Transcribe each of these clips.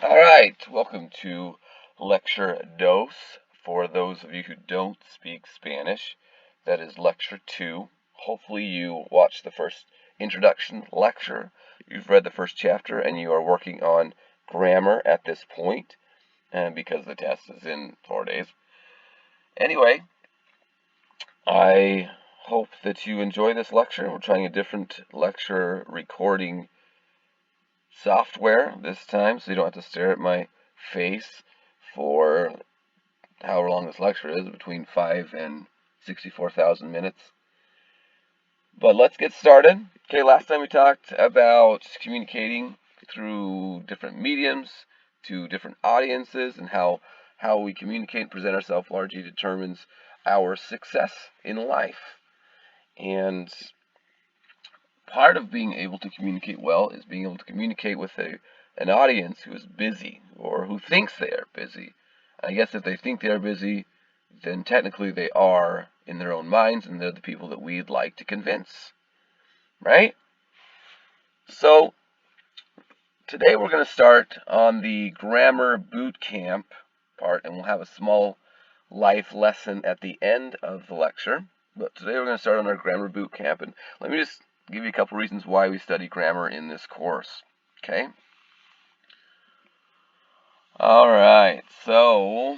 All right, welcome to Lecture Dos. For those of you who don't speak Spanish, that is Lecture 2. Hopefully you watched the first introduction lecture, you've read the first chapter, and you are working on grammar at this point, and because the test is in 4 days. Anyway, I hope that you enjoy this lecture. We're trying a different lecture recording software this time, so you don't have to stare at my face for however long this lecture is, between 5 and 64,000 minutes. But let's get started. Okay, last time we talked about communicating through different mediums to different audiences, and how we communicate and present ourselves largely determines our success in life. And part of being able to communicate well is being able to communicate with an audience who is busy or who thinks they are busy. I guess if they think they are busy, then technically they are in their own minds, and they're the people that we'd like to convince, right? So today we're going to start on the grammar boot camp part, and we'll have a small life lesson at the end of the lecture. But today we're going to start on our grammar boot camp, and let me just give you a couple reasons why we study grammar in this course. Okay? All right. So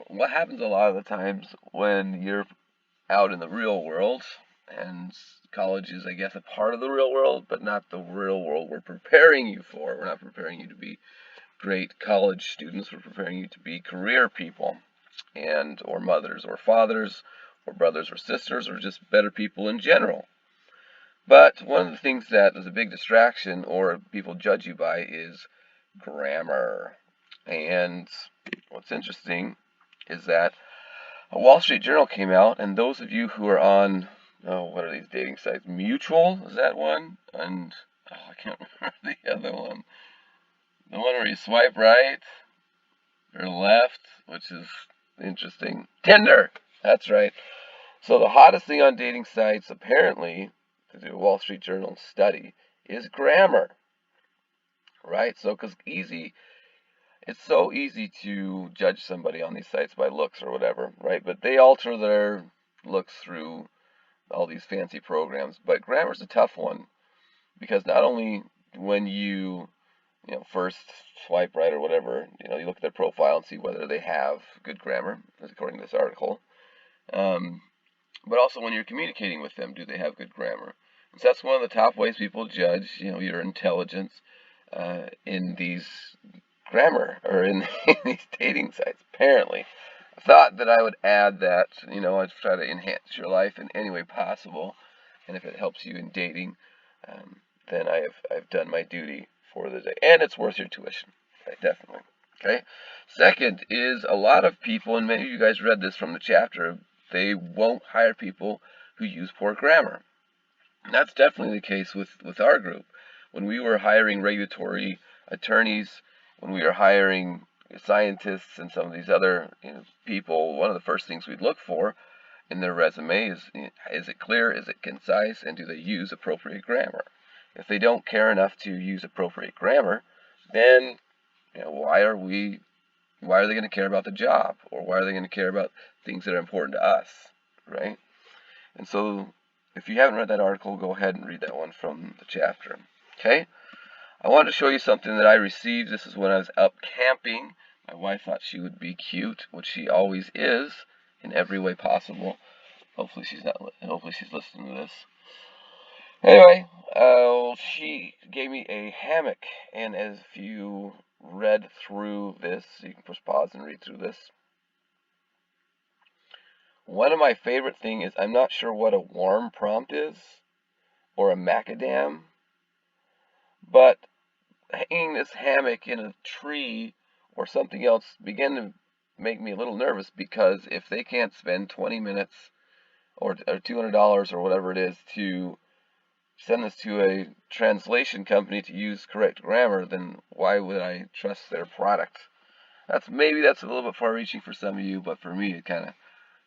what happens a lot of the times when you're out in the real world, and college is, I guess, a part of the real world, but not the real world we're preparing you for. We're not preparing you to be great college students. We're preparing you to be career people, and or mothers or fathers or brothers or sisters, or just better people in general. But one of the things that is a big distraction, or people judge you by, is grammar. And what's interesting is that a Wall Street Journal came out, and those of you who are on, what are these dating sites? Mutual, is that one? And, I can't remember the other one. The one where you swipe right or left, which is interesting. Tinder! That's right. So the hottest thing on dating sites, apparently, to do a Wall Street Journal study, is grammar. Right? So, because it's so easy to judge somebody on these sites by looks or whatever, right? But they alter their looks through all these fancy programs. But grammar's a tough one, because not only when you first swipe right or whatever, you look at their profile and see whether they have good grammar, according to this article. But also when you're communicating with them, do they have good grammar? And so that's one of the top ways people judge, your intelligence in these grammar, or in these dating sites. Apparently, I thought that I would add that, I'd try to enhance your life in any way possible, and if it helps you in dating, then I've done my duty for the day, and it's worth your tuition, right? Definitely. Okay. Second is, a lot of people, and maybe you guys read this from the chapter, they won't hire people who use poor grammar. And that's definitely the case with our group. When we were hiring regulatory attorneys, when we were hiring scientists and some of these other people, one of the first things we'd look for in their resume is it clear, is it concise, and do they use appropriate grammar? If they don't care enough to use appropriate grammar, then why are they going to care about the job, or why are they going to care about things that are important to us, right? And so if you haven't read that article, go ahead and read that one from the chapter. Okay? I wanted to show you something that I received. This is when I was up camping. My wife thought she would be cute, which she always is in every way possible. Hopefully she's listening to this. Anyway, she gave me a hammock, and as you read through this, you can push pause and read through this. One of my favorite things is, I'm not sure what a warm prompt is, or a macadam, but hanging this hammock in a tree or something else began to make me a little nervous, because if they can't spend 20 minutes or $200 or whatever it is to send this to a translation company to use correct grammar, then why would I trust their product? That's a little bit far reaching for some of you, but for me it kind of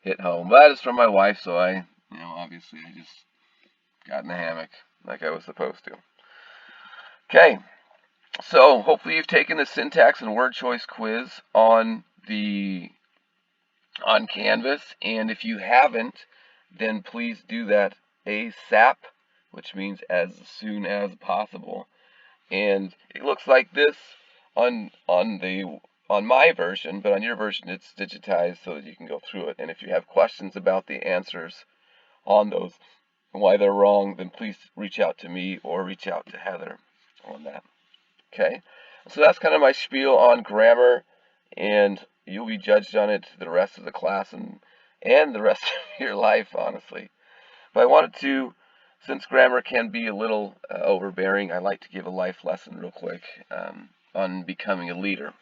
hit home. But it's from my wife, so obviously I just got in the hammock like I was supposed to. Okay. So hopefully you've taken the syntax and word choice quiz on Canvas, and if you haven't, then please do that ASAP, which means as soon as possible. And it looks like this on my version, but on your version it's digitized so that you can go through it. And if you have questions about the answers on those and why they're wrong, then please reach out to me or reach out to Heather on that. Okay? So that's kind of my spiel on grammar, and you'll be judged on it the rest of the class and the rest of your life, honestly. But I wanted to, since grammar can be a little overbearing, I like to give a life lesson real quick on becoming a leader.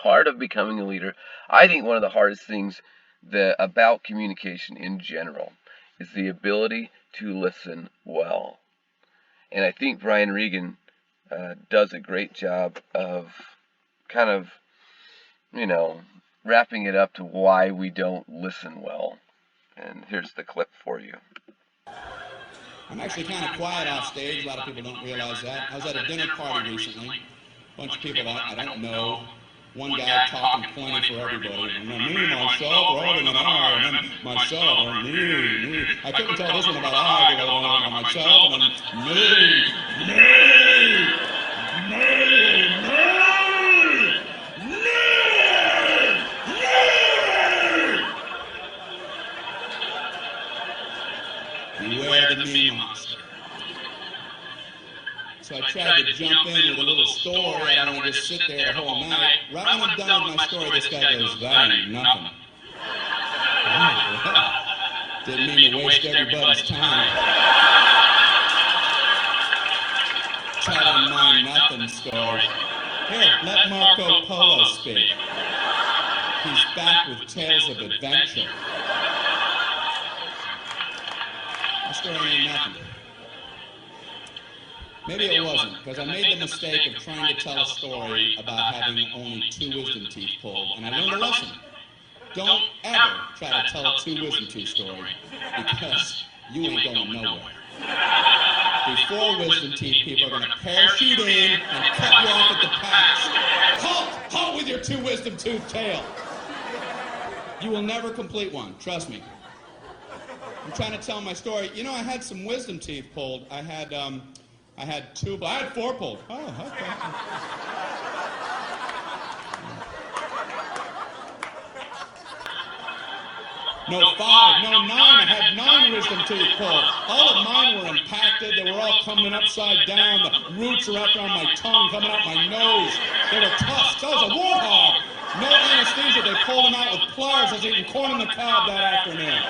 Part of becoming a leader, I think one of the hardest things about communication in general is the ability to listen well. And I think Brian Regan does a great job of kind of, wrapping it up to why we don't listen well. And here's the clip for you. I'm actually kind of quiet off stage. A lot of people don't realize that. I was at a dinner party recently. A bunch of people I don't know. One guy talking plenty for everybody. And then me, myself, Robin, and I, and then myself, and me. I couldn't tell this one about I, because I don't know about myself, and then beware the me monster. So I tried to jump in with a little story. I don't want to just sit there the whole night. Right when I'm done with my story, this guy goes, "That ain't nothing." Oh, well, didn't mean to waste everybody's time telling my nothing story. Here, let Marco Polo speak. He's back with tales of adventure. My story ain't nothing. Maybe it wasn't, because I made the mistake of trying to tell a story about having only 2 wisdom teeth pulled, and I learned a lesson. Don't ever try to tell a 2 wisdom tooth story, because you ain't going nowhere. Before wisdom teeth people are going to parachute in and cut you off at the pass. Halt with your 2 wisdom tooth tale. You will never complete one, trust me. I'm trying to tell my story. You know, I had some wisdom teeth pulled. I had 4 pulled. Oh, okay. No 5, no 9. I had 9 wisdom teeth pulled. All of mine were impacted. They were all coming upside down. The roots were up on my tongue, coming out my nose. They were tusks. I was a warthog. No anesthesia. They pulled them out with pliers. I was eating corn on the cob that afternoon.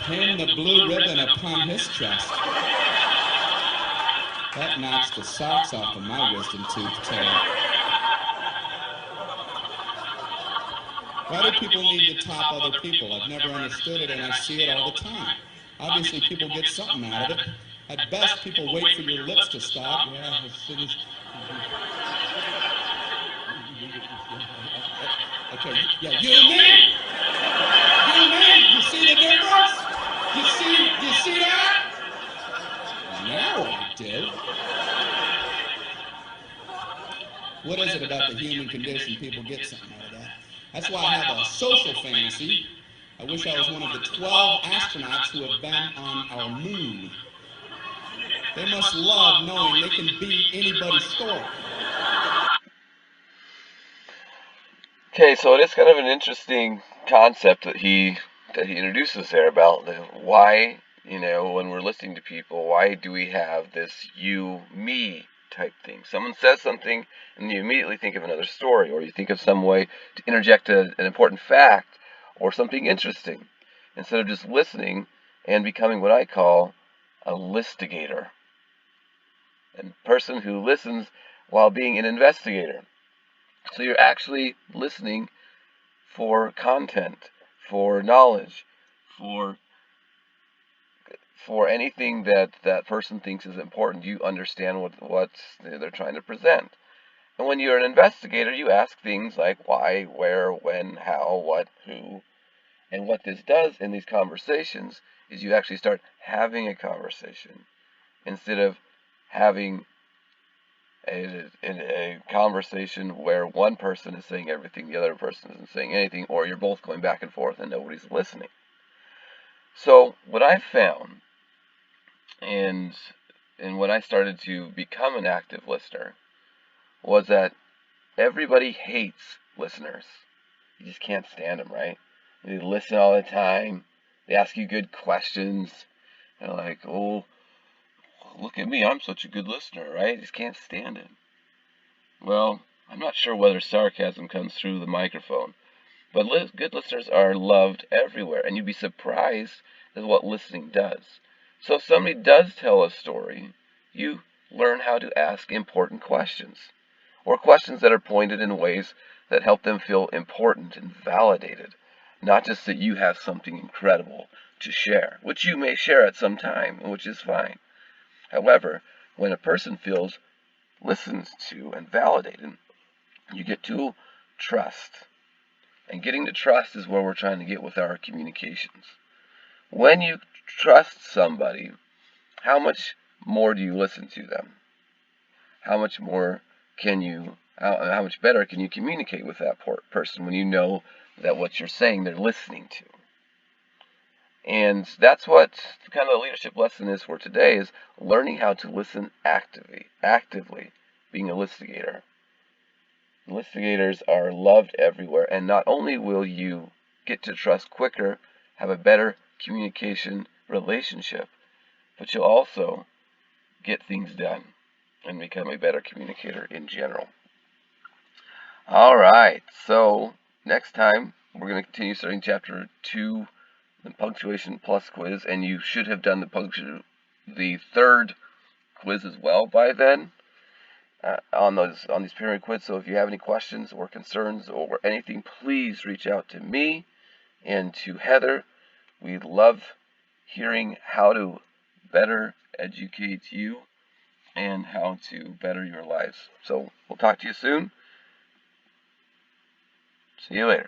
Pin the blue ribbon upon his chest. That knocks the socks off of my wisdom tooth tail. Why do people need to top other people? I've never understood it, and I see it all the time. Obviously, people get something out of it. At best, people wait for your lips to stop. Yeah, as soon as... Okay, yeah, you me! You me! You see the difference? You see that? Now I do. What is it about the human condition? People get something out of that. That's why I have a social fantasy. I wish I was one of the 12 astronauts who have been on our moon. They must love knowing they can beat anybody's story. Okay, so it is kind of an interesting concept that he introduces there about why, when we're listening to people, why do we have this you me type thing? Someone says something and you immediately think of another story, or you think of some way to interject an important fact or something interesting instead of just listening and becoming what I call a listigator. A person who listens while being an investigator. So you're actually listening for content, for knowledge, for anything that person thinks is important. You understand what they're trying to present. And when you're an investigator, you ask things like why, where, when, how, what, who. And what this does in these conversations is you actually start having a conversation. instead of having a conversation where one person is saying everything, the other person isn't saying anything, or you're both going back and forth and nobody's listening. So what I found, and when I started to become an active listener, was that everybody hates listeners. You just can't stand them, right? They listen all the time. They ask you good questions. They're like, oh, look at me, I'm such a good listener, right? I just can't stand it. Well, I'm not sure whether sarcasm comes through the microphone, but good listeners are loved everywhere, and you'd be surprised at what listening does. So if somebody does tell a story, you learn how to ask important questions, or questions that are pointed in ways that help them feel important and validated, not just that you have something incredible to share, which you may share at some time, which is fine. However, when a person feels listened to and validated, you get to trust. And getting to trust is where we're trying to get with our communications. When you trust somebody, how much more do you listen to them? How much more can you, how much better can you communicate with that person when you know that what you're saying they're listening to? And that's what kind of the leadership lesson is for today, is learning how to listen actively being a listigator. Listigators are loved everywhere, and not only will you get to trust quicker, have a better communication relationship, but you'll also get things done and become a better communicator in general. Alright, so next time we're going to continue studying Chapter 2, the Punctuation Plus quiz, and you should have done the third quiz as well by then. On these pyramid quiz. So if you have any questions or concerns or anything, please reach out to me and to Heather. We love hearing how to better educate you and how to better your lives. So we'll talk to you soon. See you later.